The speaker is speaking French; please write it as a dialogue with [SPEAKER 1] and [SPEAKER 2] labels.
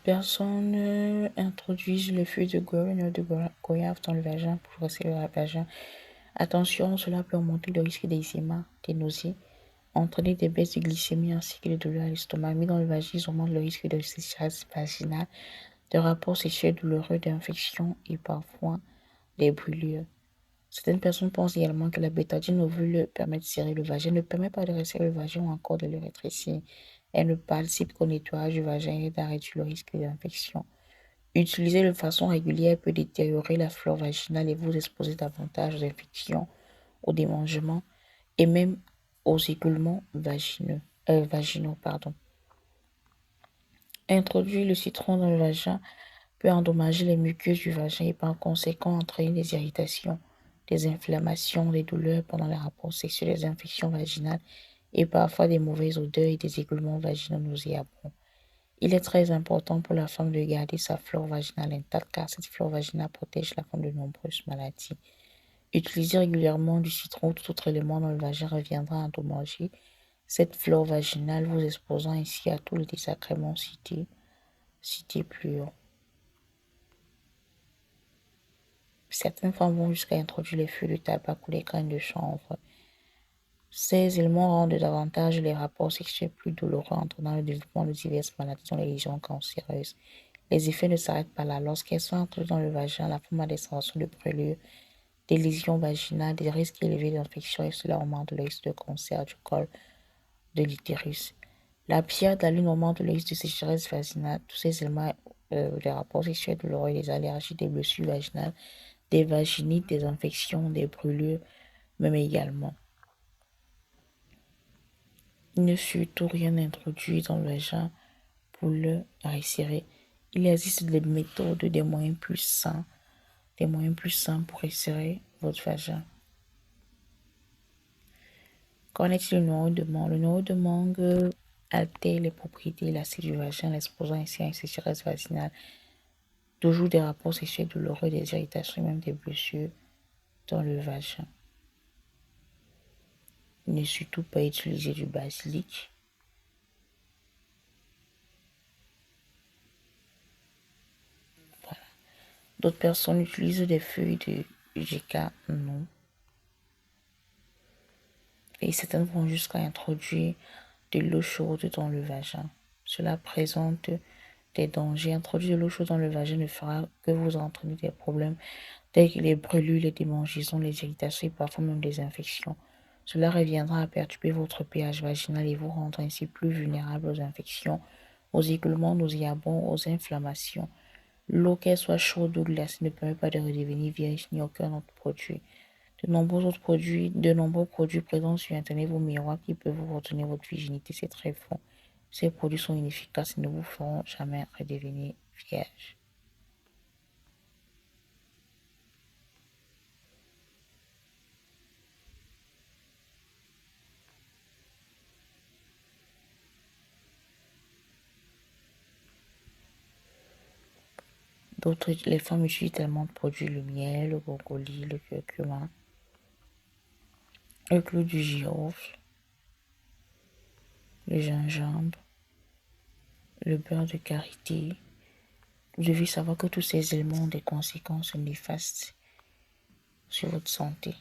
[SPEAKER 1] personnes introduisent le fût de goyave dans le vagin pour resserrer le vagin. Attention, cela peut augmenter le risque d'eczéma, des nausées, entraîner des baisses de glycémie ainsi que des douleurs à l'estomac. Mis dans le vagin, ils augmentent le risque de sécheresse vaginale, de rapports sexuels douloureux, d'infections et parfois des brûlures. Certaines personnes pensent également que la bétadine ovule permet de serrer le vagin, ne permet pas de resserrer le vagin ou encore de le rétrécir. Elle ne participe qu'au nettoyage du vagin et à réduire le risque d'infection. Utilisée de façon régulière peut détériorer la flore vaginale et vous exposer davantage aux infections, aux démangements et même aux écoulements vaginaux. Introduire le citron dans le vagin peut endommager les muqueuses du vagin et par conséquent entraîner des irritations, des inflammations, des douleurs pendant les rapports sexuels, des infections vaginales et parfois des mauvaises odeurs et des écoulements vaginaux nauséabonds. Il est très important pour la femme de garder sa flore vaginale intacte car cette flore vaginale protège la femme de nombreuses maladies. Utiliser régulièrement du citron ou tout autre élément dans le vagin reviendra à endommager cette flore vaginale, vous exposant ainsi à tous les désagréments cités plus haut. Certaines femmes vont jusqu'à introduire les feuilles de tabac ou les graines de chanvre. Ces éléments rendent davantage les rapports sexuels plus douloureux, entraînant le développement de diverses maladies dont les lésions cancéreuses. Les effets ne s'arrêtent pas là. Lorsqu'elles sont introduites dans le vagin, la femme a des sensations de brûlure, des lésions vaginales, des risques élevés d'infection et cela augmente le risque de cancer du col de l'utérus. La pierre de la lune augmente le risque de sécheresse vaginale. Tous ces éléments des rapports sexuels douloureux, des allergies, des blessures vaginales, des vaginites, des infections, des brûlures, même également. Ne surtout rien introduire dans le vagin pour le resserrer. Il existe des méthodes, des moyens plus sains pour resserrer votre vagin. Qu'en est-il du noyau de mangue? Le noyau de mangue altère les propriétés élastiques du vagin, l'exposant ainsi à une sécheresse vaginale, toujours des rapports sexuels douloureux, des irritations et même des blessures dans le vagin. Ne surtout pas utiliser du basilic. Voilà. D'autres personnes utilisent des feuilles de GK, non. Et certaines vont jusqu'à introduire de l'eau chaude dans le vagin. Cela présente des dangers. Introduire de l'eau chaude dans le vagin ne fera que vous entraîner des problèmes tels que les brûlures, les démangeaisons, les irritations et parfois même des infections. Cela reviendra à perturber votre pH vaginal et vous rendre ainsi plus vulnérable aux infections, aux écoulements nauséabonds, aux inflammations. L'eau, qu'elle soit chaude ou glacée, ne permet pas de redevenir vierge ni aucun autre produit. De nombreux produits présents sur Internet vous miroitent qui peuvent vous retenir votre virginité. C'est très faux. Ces produits sont inefficaces et ne vous feront jamais redevenir vierge. Les femmes utilisent tellement de produits, le miel, le brocoli, le curcuma, le clou du girofle, le gingembre, le beurre de karité. Vous devez savoir que tous ces éléments ont des conséquences néfastes sur votre santé.